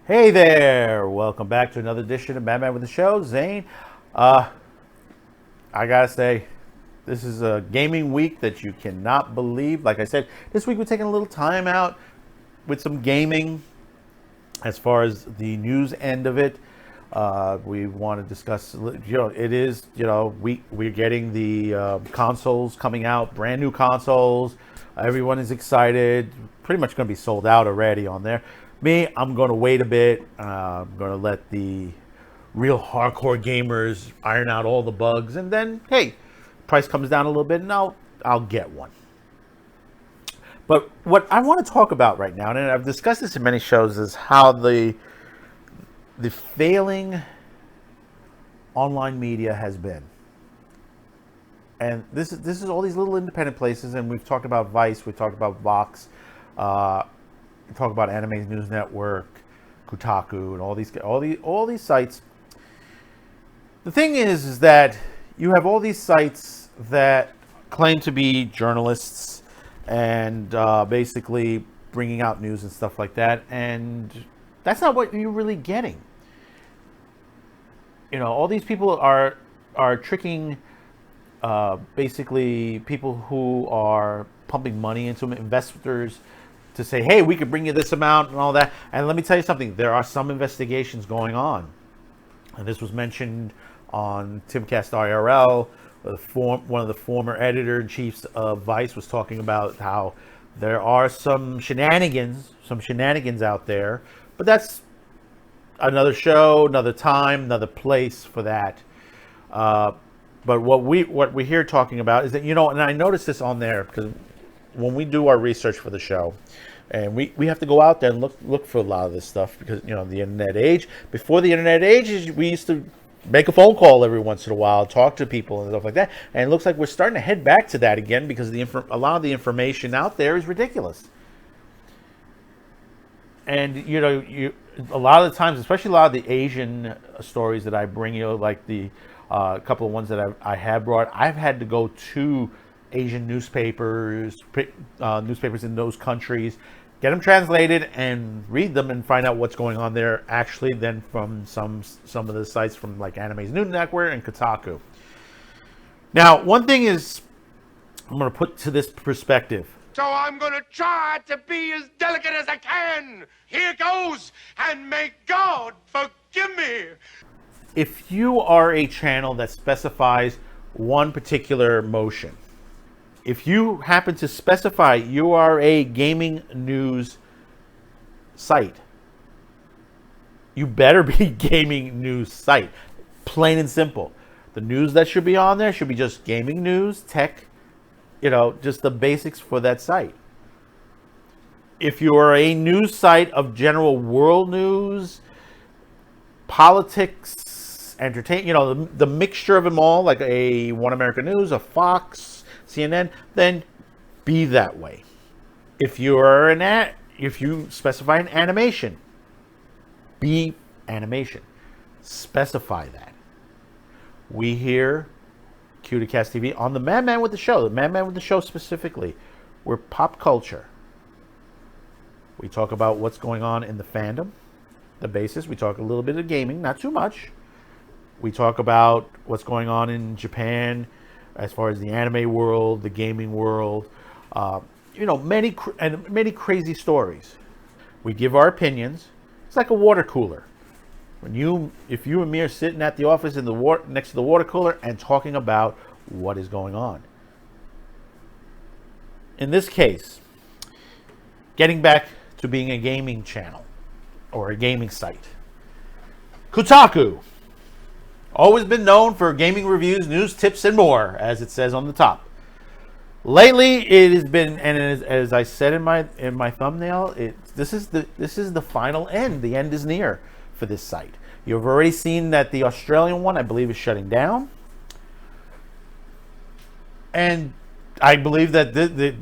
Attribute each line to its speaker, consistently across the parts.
Speaker 1: Hey there! Welcome back to another edition of Madman with the Show. Zane, I gotta say, this is a gaming week that you cannot believe. Like I said, this week we're taking a little time out with some gaming as far as the news end of it. We want to discuss, we're getting the consoles coming out, brand new consoles. Everyone is excited. Pretty much going to be sold out already on there. Me, I'm going to wait a bit. I'm going to let the real hardcore gamers iron out all the bugs, and then, hey, price comes down a little bit, and I'll get one. But what I want to talk about right now, and I've discussed this in many shows, is how the failing online media has been. And this is all these little independent places, and we've talked about Vice, we've talked about Vox, we talk about Anime News Network, Kotaku, and all these sites. The thing is that you have all these sites that claim to be journalists and basically bringing out news and stuff like that, and that's not what you're really getting. You know, all these people are tricking basically people who are pumping money into investors to say, hey, we could bring you this amount and all that. And let me tell you something, there are some investigations going on. And this was mentioned on Timcast IRL. One of the former editor-in-chiefs of Vice was talking about how there are some shenanigans out there. But that's another show, another time, another place for that. But what we're here talking about is that, and I noticed this on there because when we do our research for the show, and we have to go out there and look for a lot of this stuff because, the internet age. Before the internet age, we used to make a phone call every once in a while, talk to people and stuff like that. And it looks like we're starting to head back to that again because a lot of the information out there is ridiculous. And, a lot of the times, especially a lot of the Asian stories that I bring, like the couple of ones that I have brought, I've had to go to Asian newspapers in those countries, get them translated and read them and find out what's going on there actually then from some of the sites from like Anime News Network and Kotaku. Now, one thing is, I'm going to put to this perspective.
Speaker 2: So I'm going to try to be as delicate as I can. Here goes, and may God forgive me.
Speaker 1: If you are a channel that specifies one particular motion, if you happen to specify you are a gaming news site, you better be gaming news site. Plain and simple. The news that should be on there should be just gaming news, tech, just the basics for that site. If you are a news site of general world news, politics, entertainment, the mixture of them all, like a One American News, a Fox, CNN, then be that way. If you specify an animation, be animation. Specify that. We here, Kotaku TV, on the Madman with the Show specifically, we're pop culture. We talk about what's going on in the fandom, the basis. We talk a little bit of gaming, not too much. We talk about what's going on in Japan, as far as the anime world, the gaming world, many crazy stories. We give our opinions. It's like a water cooler. If you and me are sitting at the office next to the water cooler and talking about what is going on. In this case, getting back to being a gaming channel or a gaming site, Kotaku. Always been known for gaming reviews, news, tips, and more, as it says on the top. Lately, it has been, and as I said in my thumbnail, this is the final end. The end is near for this site. You've already seen that the Australian one, I believe, is shutting down, and I believe that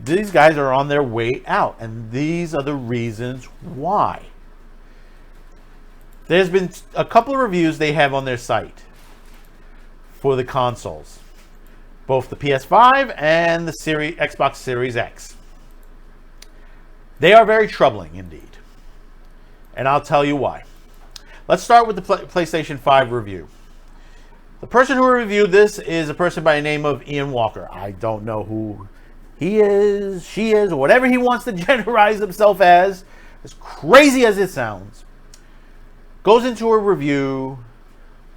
Speaker 1: these guys are on their way out, and these are the reasons why. There's been a couple of reviews they have on their site for the consoles, both the PS5 and the Xbox Series X. They are very troubling indeed. And I'll tell you why. Let's start with the PlayStation 5 review. The person who reviewed this is a person by the name of Ian Walker. I don't know who he is, she is, or whatever he wants to generalize himself as crazy as it sounds. Goes into a review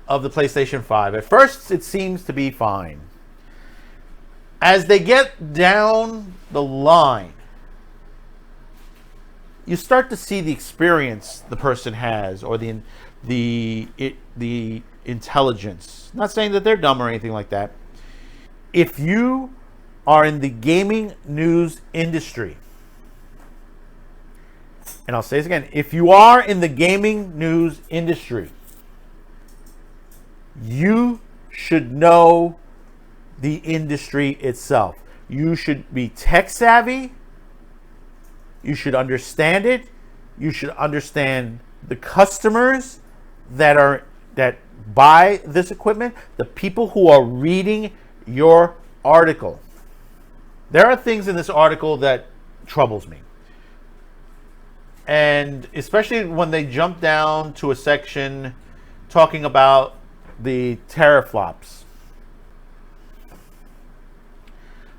Speaker 1: of the PlayStation 5. At first, it seems to be fine. As they get down the line, you start to see the experience the person has, or the intelligence. Not saying that they're dumb or anything like that. If you are in the gaming news industry, and I'll say this again, if you are in the gaming news industry, you should know the industry itself. You should be tech savvy. You should understand it. You should understand the customers that buy this equipment, the people who are reading your article. There are things in this article that troubles me. And especially when they jump down to a section talking about the teraflops.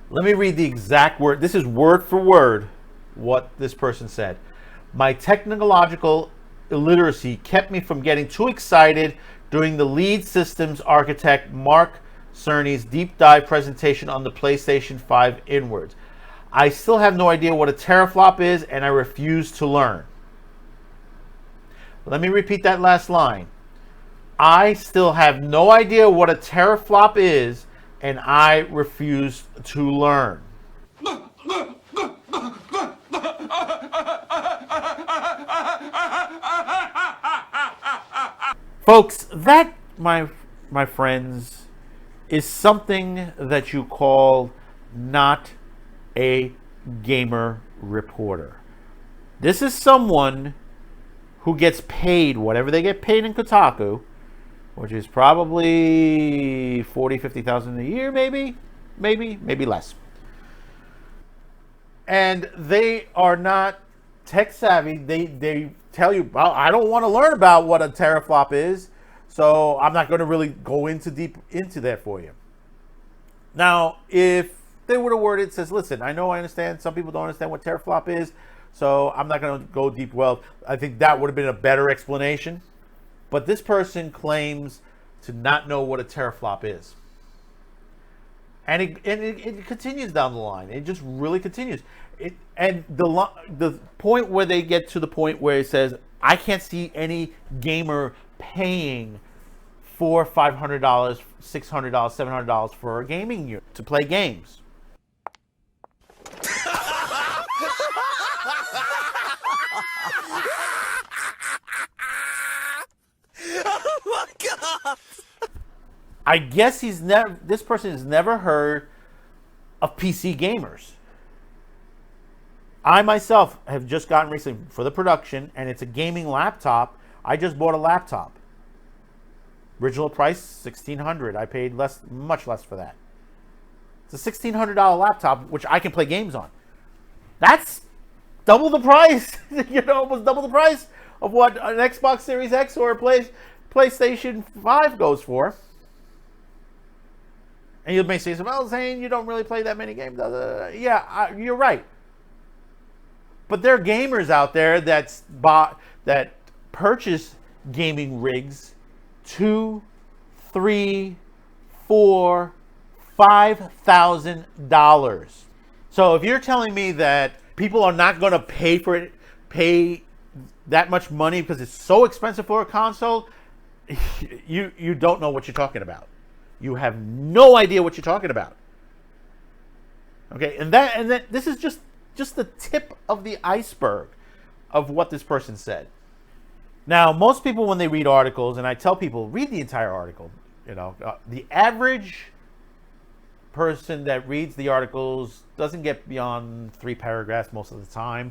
Speaker 1: Let me read the exact word. This is word for word what this person said. My technological illiteracy kept me from getting too excited during the lead systems architect Mark Cerny's deep dive presentation on the PlayStation 5 inwards. I still have no idea what a teraflop is, and I refuse to learn. Let me repeat that last line. I still have no idea what a teraflop is, and I refuse to learn. Folks, that, my friends, is something that you call not a gamer reporter. This is someone who gets paid whatever they get paid in Kotaku, which is probably $40,000-$50,000 a year, maybe less. And they are not tech savvy. They tell you, well, I don't want to learn about what a teraflop is, so I'm not going to really go deep into that for you. Now, if they would have worded, it says, listen, I understand some people don't understand what teraflop is, so I'm not going to go deep. Well, I think that would have been a better explanation. But this person claims to not know what a teraflop is. And it continues down the line. It just really continues. And the point where they get to the point where it says, I can't see any gamer paying $400, $500, $600, $700 for a gaming unit to play games.
Speaker 3: Oh my God!
Speaker 1: I guess this person has never heard of PC gamers. I myself have just gotten recently for the production, and it's a gaming laptop. I just bought a laptop. Original price $1,600. I paid much less for that. It's a $1,600 laptop, which I can play games on. That's double the price. Almost double the price of what an Xbox Series X or a PlayStation 5 goes for. And you may say, well, Zane, you don't really play that many games. Yeah, you're right. But there are gamers out there that purchase gaming rigs $2,000, $3,000, $4,000, $5,000. So if you're telling me that people are not going to pay that much money because it's so expensive for a console, you don't know what you're talking about. You have no idea what you're talking about. Okay, and this is just the tip of the iceberg of what this person said. Now, most people, when they read articles, and I tell people, read the entire article. The average person that reads the articles doesn't get beyond 3 paragraphs most of the time.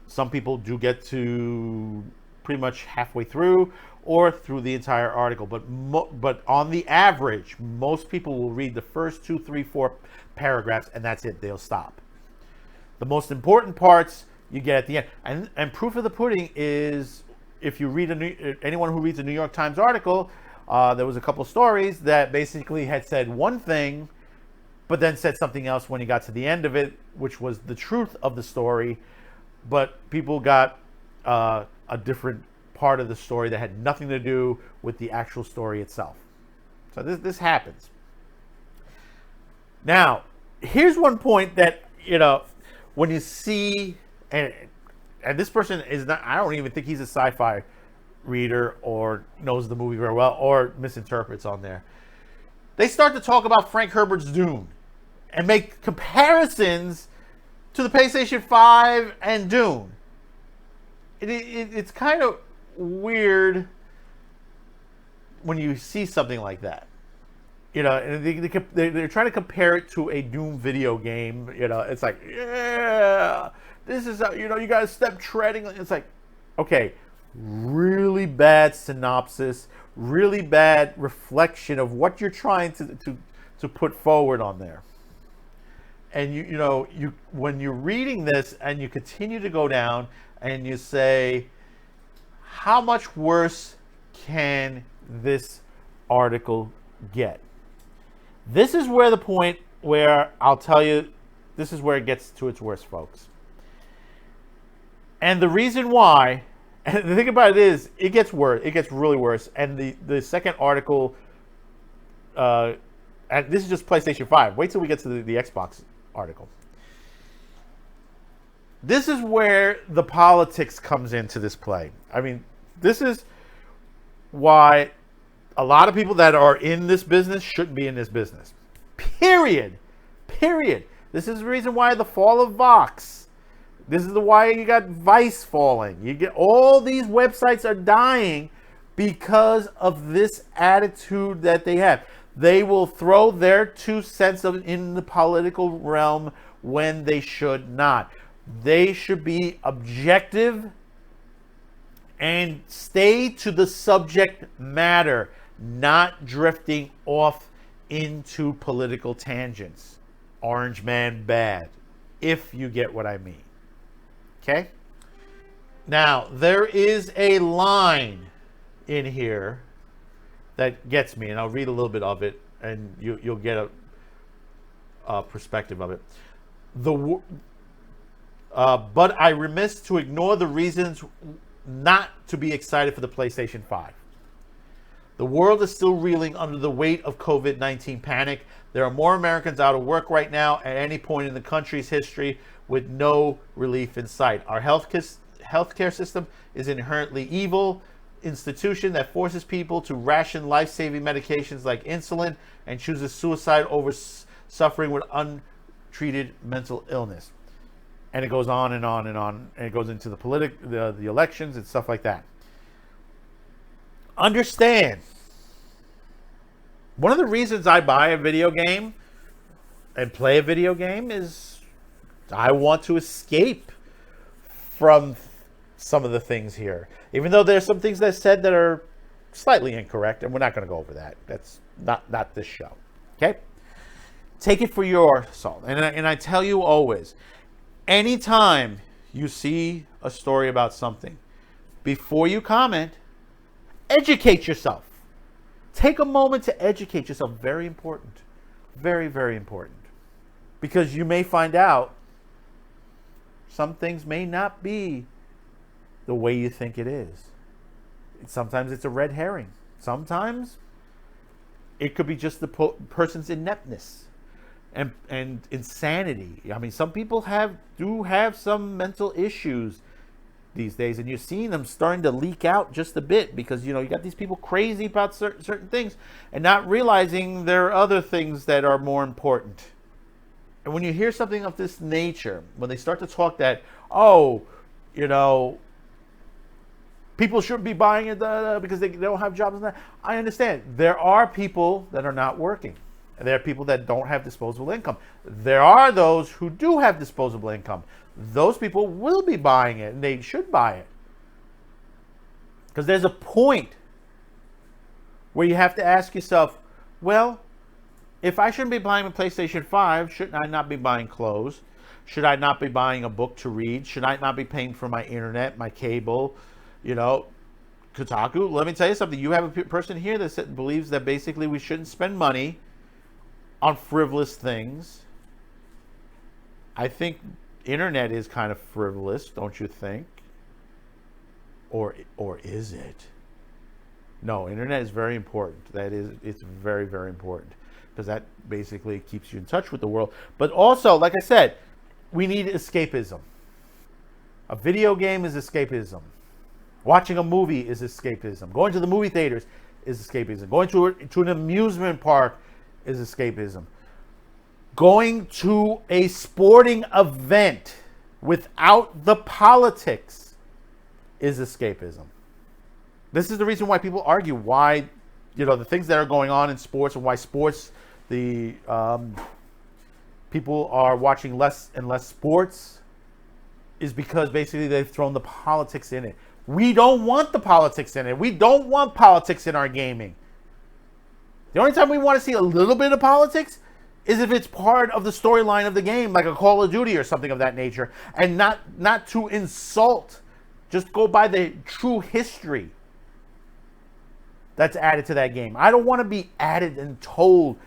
Speaker 1: Some people do get to pretty much halfway through or through the entire article. But on the average, most people will read the first 2, 3, 4 paragraphs, and that's it. They'll stop. The most important parts you get at the end. And proof of the pudding is if you read anyone who reads a New York Times article, there was a couple stories that basically had said one thing, but then said something else when you got to the end of it, which was the truth of the story. But people got a different part of the story that had nothing to do with the actual story itself. So this happens. Now, here's one point that, when you see, and this person is not, I don't even think he's a sci-fi reader or knows the movie very well or misinterprets on there. They start to talk about Frank Herbert's Dune and make comparisons to the PlayStation 5 and Dune. It's kind of weird when you see something like that. And they're trying to compare it to a Doom video game. It's like, yeah, this is, you guys step treading. It's like, okay, really bad synopsis, really bad reflection of what you're trying to put forward on there. And you when you're reading this and you continue to go down and you say, how much worse can this article get? This is where the point where I'll tell you, this is where it gets to its worst, folks. And the reason why, and the thing about it is, it gets worse. It gets really worse. And the second article, and this is just PlayStation 5. Wait till we get to the Xbox article. This is where the politics comes into this play. I mean, this is why a lot of people that are in this business shouldn't be in this business. Period. This is the reason why the fall of Vox. This is why you got Vice falling. You get all these websites are dying because of this attitude that they have. They will throw their 2 cents in the political realm when they should not. They should be objective and stay to the subject matter, not drifting off into political tangents. Orange man bad, if you get what I mean. Okay? Now, there is a line in here that gets me, and I'll read a little bit of it, and you'll get a perspective of it. But I remiss to ignore the reasons not to be excited for the PlayStation 5. The world is still reeling under the weight of COVID-19 panic. There are more Americans out of work right now at any point in the country's history with no relief in sight. Our healthcare system is inherently evil institution that forces people to ration life-saving medications like insulin and chooses suicide over suffering with untreated mental illness. And it goes on and on and on, and it goes into the elections and stuff like that. Understand, one of the reasons I buy a video game and play a video game is I want to escape from some of the things here. Even though there's some things that said that are slightly incorrect, and we're not going to go over that. That's not this show. Okay? Take it for your salt. And I tell you always, anytime you see a story about something, before you comment, educate yourself. Take a moment to educate yourself. Very important. Very, very important. Because you may find out some things may not be the way you think it is. Sometimes it's a red herring. Sometimes it could be just the person's ineptness and insanity. I mean, some people do have some mental issues these days, and you're seeing them starting to leak out just a bit because, you got these people crazy about certain things and not realizing there are other things that are more important. And when you hear something of this nature, when they start to talk that, people shouldn't be buying it because they don't have jobs and that, I understand. There are people that are not working. And there are people that don't have disposable income. There are those who do have disposable income. Those people will be buying it, and they should buy it. Because there's a point where you have to ask yourself, well, if I shouldn't be buying a PlayStation 5, shouldn't I not be buying clothes? Should I not be buying a book to read? Should I not be paying for my internet, my cable? Kotaku, let me tell you something. You have a person here that believes that basically we shouldn't spend money on frivolous things. I think internet is kind of frivolous, don't you think? Or is it? No, internet is very important. It's very, very important because that basically keeps you in touch with the world. But also, like I said, we need escapism. A video game is escapism. Watching a movie is escapism. Going to the movie theaters is escapism. Going to an amusement park is escapism. Going to a sporting event without the politics is escapism. This is the reason why people argue why, the things that are going on in sports and why sports, people are watching less and less sports is because basically they've thrown the politics in it. We don't want the politics in it. We don't want politics in our gaming. The only time we want to see a little bit of politics is if it's part of the storyline of the game, like a Call of Duty or something of that nature, and not to insult. Just go by the true history that's added to that game. I don't want to be added and told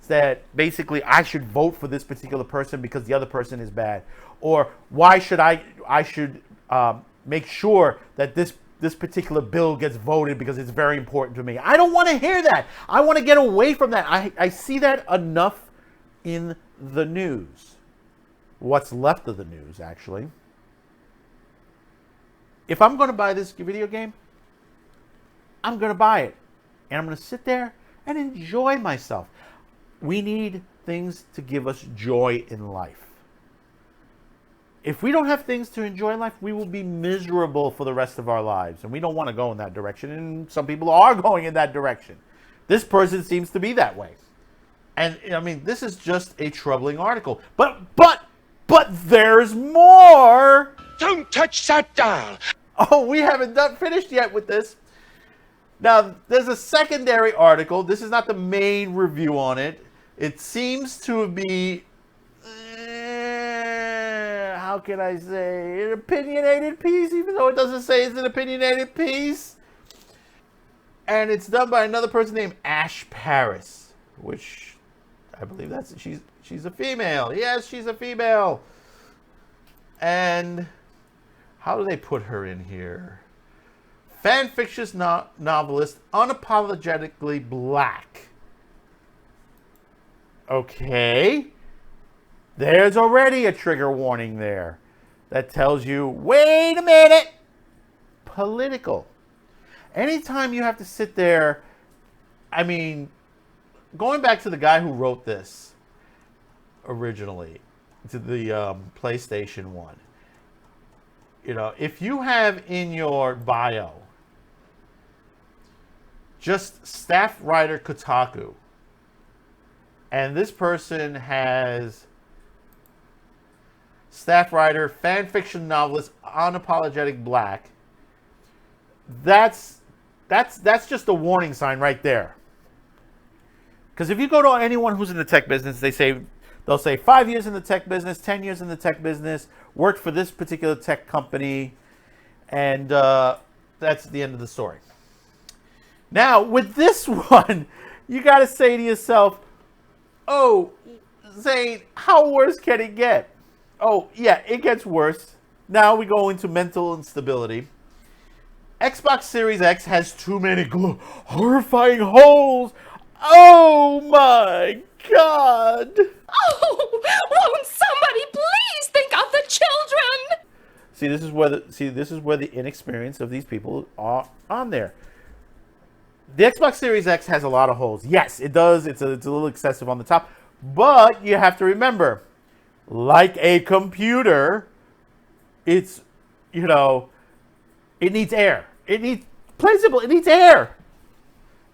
Speaker 1: that basically I should vote for this particular person because the other person is bad, or why should I should make sure that this particular bill gets voted because it's very important to me. I don't want to hear that. I want to get away from that. I see that enough in the news. What's left of the news, actually. If I'm going to buy this video game, I'm going to buy it. And I'm going to sit there and enjoy myself. We need things to give us joy in life. If we don't have things to enjoy in life, we will be miserable for the rest of our lives. And we don't want to go in that direction. And some people are going in that direction. This person seems to be that way. And, I mean, this is just a troubling article. But there's more.
Speaker 2: Don't touch that dial.
Speaker 1: Oh, we haven't finished yet with this. Now, there's a secondary article. This is not the main review on it. It seems to be, how can I say, an opinionated piece, even though it doesn't say it's an opinionated piece. And it's done by another person named Ash Paris, which I believe she's a female. Yes, she's a female. And how do they put her in here? Fan fiction novelist, unapologetically black. Okay. There's already a trigger warning there that tells you, wait a minute, political. Anytime you have to sit there, I mean, going back to the guy who wrote this originally, to the PlayStation 1, if you have in your bio just staff writer Kotaku, and this person has staff writer, fan fiction novelist, unapologetic black, that's just a warning sign right there. Because if you go to anyone who's in the tech business, they'll say 5 years in the tech business, 10 years in the tech business, worked for this particular tech company, and that's the end of the story. Now, with this one, you got to say to yourself, oh, Zane, how worse can it get? Oh, yeah, it gets worse. Now we go into mental instability. Xbox Series X has too many horrifying holes. Oh, my God.
Speaker 4: Oh, won't somebody please think of the children?
Speaker 1: See, this is where the inexperience of these people are on there. The Xbox Series X has a lot of holes. Yes, it does. It's a little excessive on the top. But you have to remember, like a computer, it's, it needs air. It needs air.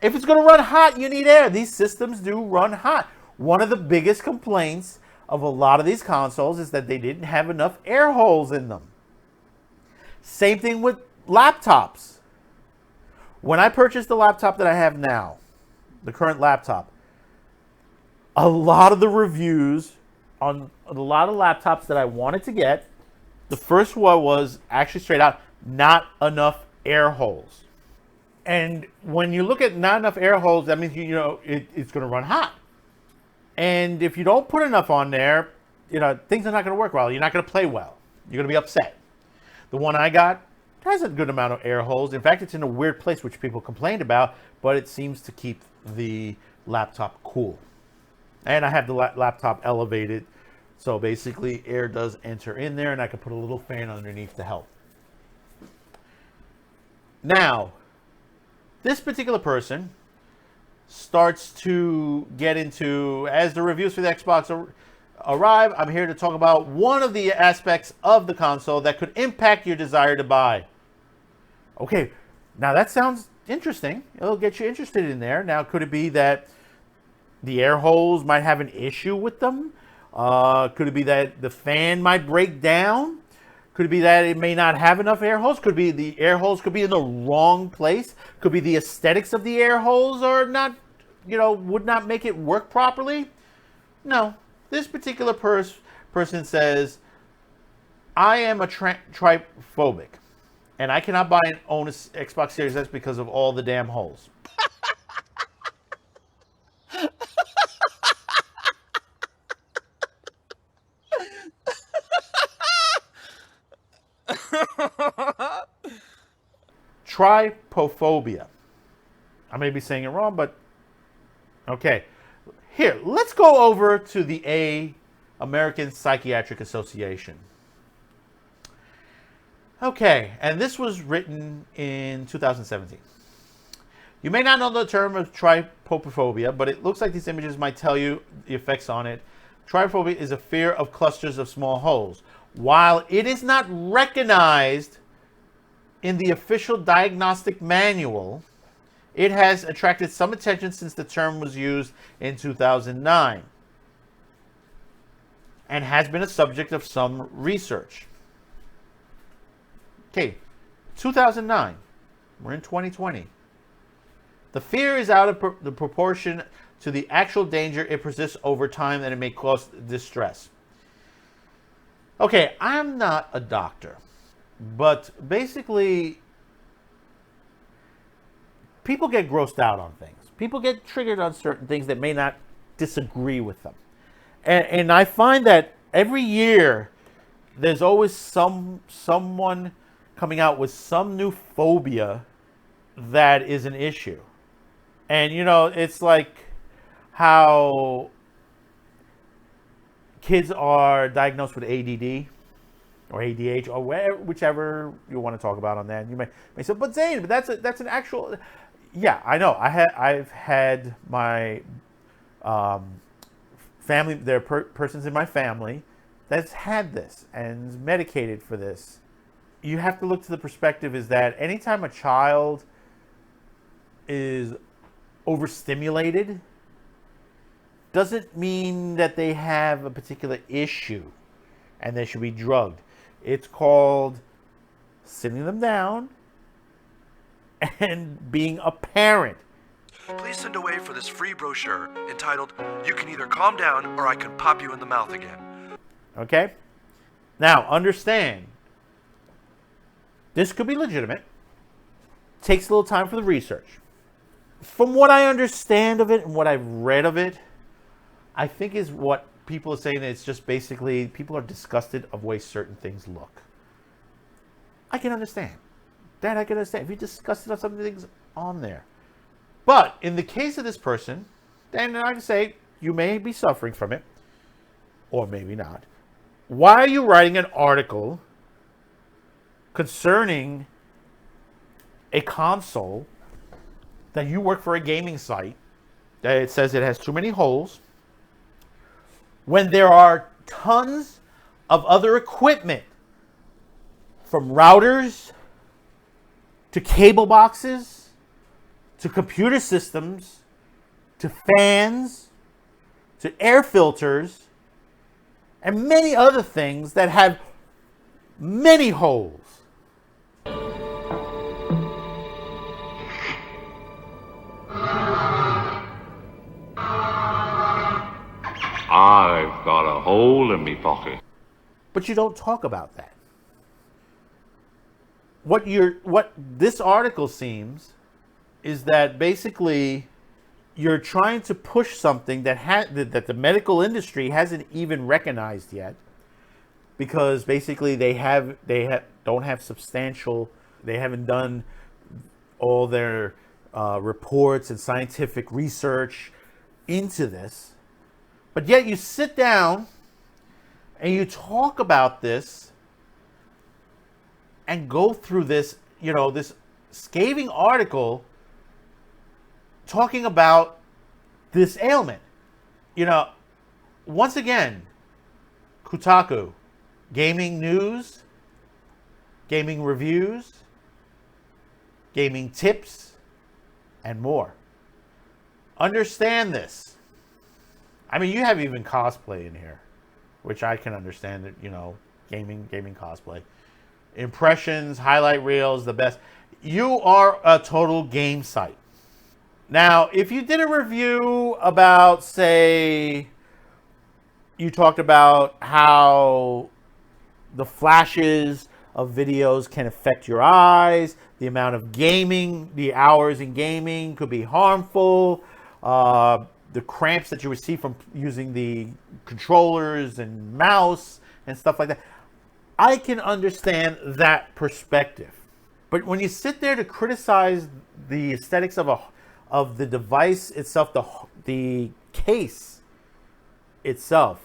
Speaker 1: If it's going to run hot, you need air. These systems do run hot. One of the biggest complaints of a lot of these consoles is that they didn't have enough air holes in them. Same thing with laptops. When I purchased the laptop that I have now, the current laptop, a lot of the reviews on a lot of laptops that I wanted to get, the first one was actually straight out, not enough air holes. And when you look at not enough air holes, that means it's going to run hot. And if you don't put enough on there, things are not going to work well. You're not going to play well. You're going to be upset. The one I got has a good amount of air holes. In fact, it's in a weird place, which people complained about, but it seems to keep the laptop cool. And I have the laptop elevated, so basically air does enter in there, and I can put a little fan underneath to help. Now, this particular person starts to get into, as the reviews for the Xbox arrive, I'm here to talk about one of the aspects of the console that could impact your desire to buy. Okay, now that sounds interesting. It'll get you interested in there. Now, could it be that the air holes might have an issue with them? Could it be that the fan might break down? Could it be that it may not have enough air holes? Could be the air holes could be in the wrong place? Could be the aesthetics of the air holes are not, would not make it work properly? No. This particular person says, I am a triphobic, and I cannot buy and own an Xbox Series S because of all the damn holes. Trypophobia. I may be saying it wrong, but okay. Here, let's go over to the American Psychiatric Association. Okay, and this was written in 2017. You may not know the term of trypophobia, but it looks like these images might tell you the effects on it. Trypophobia is a fear of clusters of small holes. While it is not recognized in the official diagnostic manual, it has attracted some attention since the term was used in 2009 and has been a subject of some research. Okay, 2009. We're in 2020. The fear is out of the proportion to the actual danger it persists over time, and it may cause distress. Okay, I'm not a doctor, but basically, people get grossed out on things. People get triggered on certain things that may not disagree with them. And I find that every year, there's always someone coming out with some new phobia that is an issue. And, it's like how kids are diagnosed with ADD or ADH or whichever you want to talk about on that. You may say, but Zane, but that's an actual. Yeah, I know. I've had my family. There are persons in my family that's had this and is medicated for this. You have to look to the perspective is that anytime a child is overstimulated doesn't mean that they have a particular issue and they should be drugged. It's called sitting them down and being a parent.
Speaker 5: Please send away for this free brochure entitled, You Can Either Calm Down or I Can Pop You in the Mouth Again.
Speaker 1: Okay? Now, understand, this could be legitimate. Takes a little time for the research. From what I understand of it and what I've read of it, I think is what people are saying, it's just basically people are disgusted of the way certain things look. I can understand. That I can understand. If you're disgusted of some things on there. But in the case of this person, then I can say you may be suffering from it, or maybe not. Why are you writing an article concerning a console that you work for a gaming site that it says it has too many holes when there are tons of other equipment, from routers to cable boxes to computer systems to fans to air filters and many other things that have many holes?
Speaker 6: I've got a hole in me pocket.
Speaker 1: But you don't talk about that. What this article seems is that basically you're trying to push something that the medical industry hasn't even recognized yet, because basically they don't have substantial, they haven't done all their reports and scientific research into this. But yet you sit down and you talk about this and go through this, this scathing article talking about this ailment. Once again, Kotaku, gaming news, gaming reviews, gaming tips, and more. Understand this. I mean, you have even cosplay in here, which I can understand that, gaming cosplay. Impressions, highlight reels, the best. You are a total game site. Now, if you did a review about, say, you talked about how the flashes of videos can affect your eyes, the amount of gaming, the hours in gaming could be harmful, the cramps that you receive from using the controllers and mouse and stuff like that. I can understand that perspective. But when you sit there to criticize the aesthetics of the device itself, the case itself,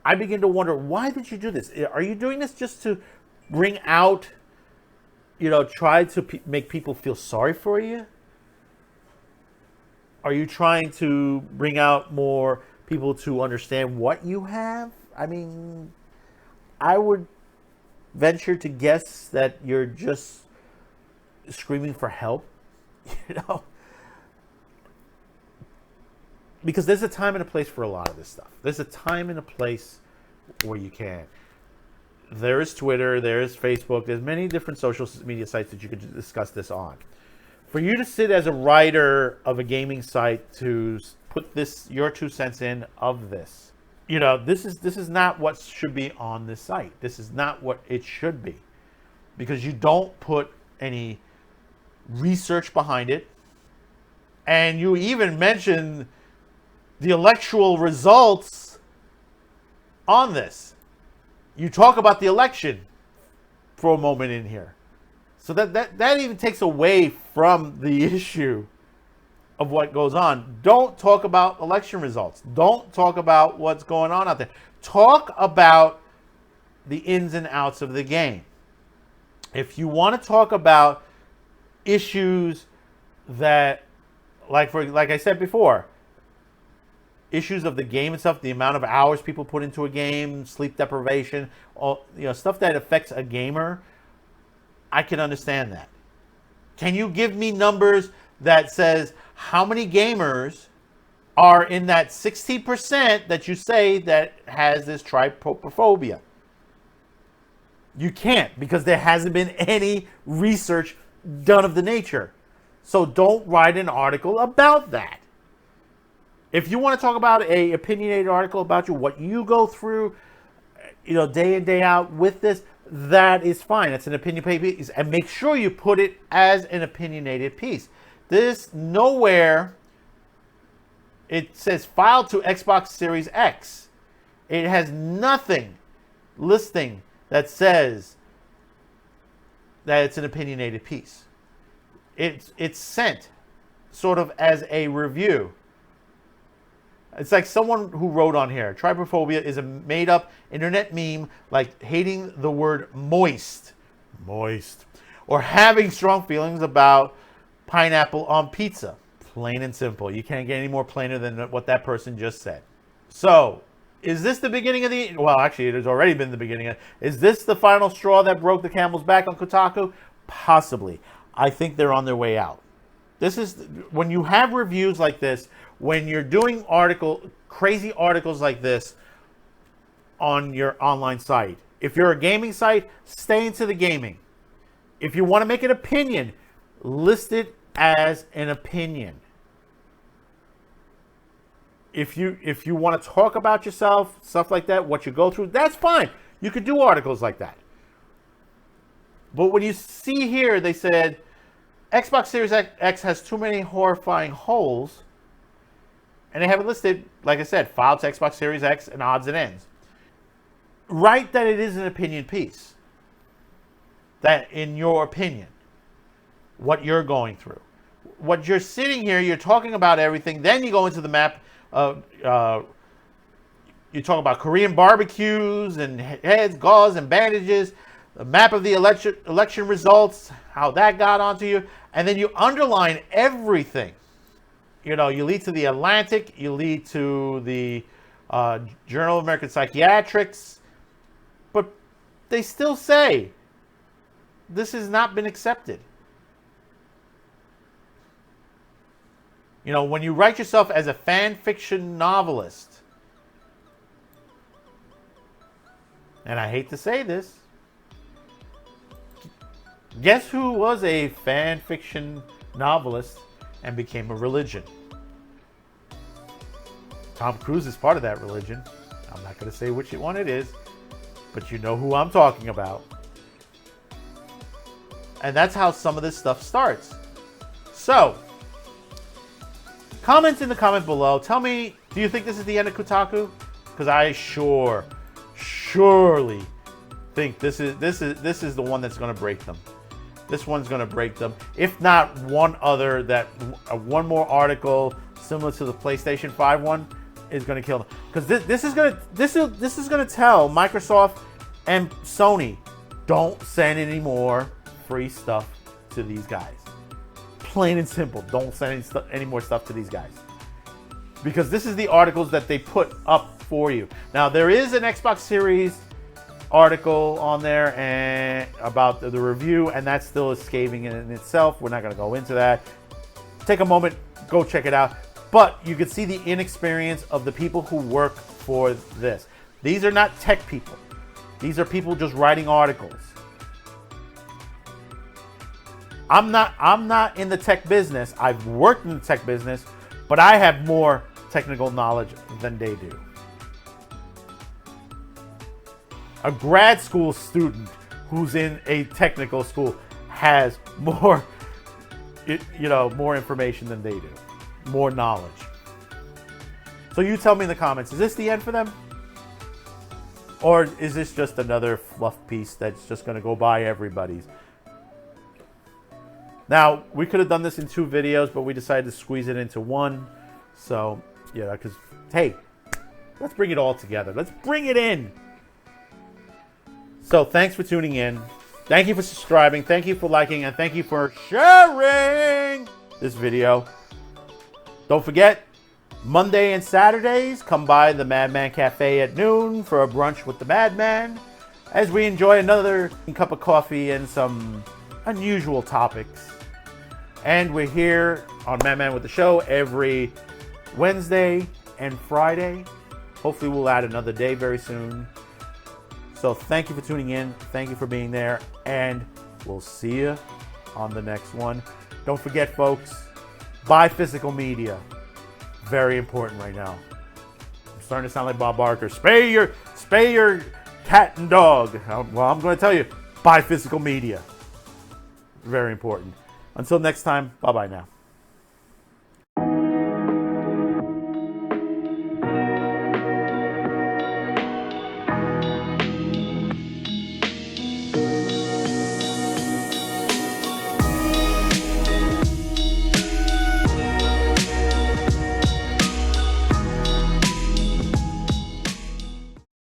Speaker 1: I begin to wonder, why did you do this? Are you doing this just to bring out, try to make people feel sorry for you? Are you trying to bring out more people to understand what you have? I mean, I would venture to guess that you're just screaming for help, because there's a time and a place for a lot of this stuff. There's a time and a place where you can. There is Twitter, there is Facebook, there's many different social media sites that you could discuss this on. For you to sit as a writer of a gaming site to put your 2 cents in of this, this is not what should be on this site. This is not what it should be, because you don't put any research behind it, and you even mention the electoral results on this. You talk about the election for a moment in here. So that even takes away from the issue of what goes on. Don't talk about election results. Don't talk about what's going on out there. Talk about the ins and outs of the game. If you want to talk about issues that, like I said before, issues of the game itself, the amount of hours people put into a game, sleep deprivation, all, stuff that affects a gamer, I can understand that. Can you give me numbers that says how many gamers are in that 60% that you say that has this trypophobia? You can't, because there hasn't been any research done of the nature. So don't write an article about that. If you want to talk about a opinionated article about what you go through, day in, day out with this, that is fine. It's an opinion piece, and make sure you put it as an opinionated piece. This nowhere, it says file to Xbox Series X. It has nothing listing that says that it's an opinionated piece. It's sent sort of as a review. It's like someone who wrote on here, trypophobia is a made-up internet meme like hating the word moist, or having strong feelings about pineapple on pizza. Plain and simple. You can't get any more plainer than what that person just said. So, is this the beginning of the... Well, actually, it has already been the beginning. Is this the final straw that broke the camel's back on Kotaku? Possibly. I think they're on their way out. This is... When you have reviews like this, when you're doing crazy articles like this on your online site, if you're a gaming site, stay into the gaming. If you want to make an opinion, list it as an opinion. If you want to talk about yourself, stuff like that, what you go through, that's fine. You could do articles like that. But when you see here, they said Xbox Series X has too many horrifying holes, and they have it listed, like I said, filed to Xbox Series X and odds and ends. Write that it is an opinion piece. That, in your opinion, what you're going through. What you're sitting here, you're talking about everything. Then you go into the map of, you talk about Korean barbecues and heads, gauze, and bandages. The map of the election results, how that got onto you. And then you underline everything. You know, you lead to the Atlantic. You lead to the Journal of American Psychiatrics. But they still say this has not been accepted. You know, when you write yourself as a fan fiction novelist, and I hate to say this, guess who was a fan fiction novelist and became a religion? Tom Cruise is part of that religion. I'm not going to say which one it is, but you know who I'm talking about. And that's how some of this stuff starts. So, comment in the comment below. Tell me, do you think this is the end of Kotaku? Because I surely think this is the one that's going to break them. This one's going to break them. If not one other, that one more article similar to the PlayStation 5 one is going to kill them. Because this is going to tell Microsoft and Sony, don't send any more free stuff to these guys. Plain and simple. Don't send any more stuff to these guys. Because this is the articles that they put up for you. Now, there is an Xbox Series article on there and about the review, and that still is scathing in itself. We're not going to go into that. Take a moment, go check it out. But you can see the inexperience of the people who work for this. These are not tech people. These are people just writing articles. I'm not in the tech business. I've worked in the tech business, but I have more technical knowledge than they do. A grad school student who's in a technical school has more, more information than they do, more knowledge. So you tell me in the comments, is this the end for them? Or is this just another fluff piece that's just going to go by everybody's? Now, we could have done this in 2 videos, but we decided to squeeze it into one. So, yeah, because, hey, let's bring it all together. Let's bring it in. So, thanks for tuning in. Thank you for subscribing. Thank you for liking. And thank you for sharing this video. Don't forget, Monday and Saturdays, come by the Madman Cafe at noon for a brunch with the Madman as we enjoy another cup of coffee and some unusual topics. And we're here on Madman with the Show every Wednesday and Friday. Hopefully we'll add another day very soon. So thank you for tuning in. Thank you for being there. And we'll see you on the next one. Don't forget, folks, buy physical media. Very important right now. I'm starting to sound like Bob Barker. Spay your cat and dog. Well, I'm going to tell you, buy physical media. Very important. Until next time, bye-bye now.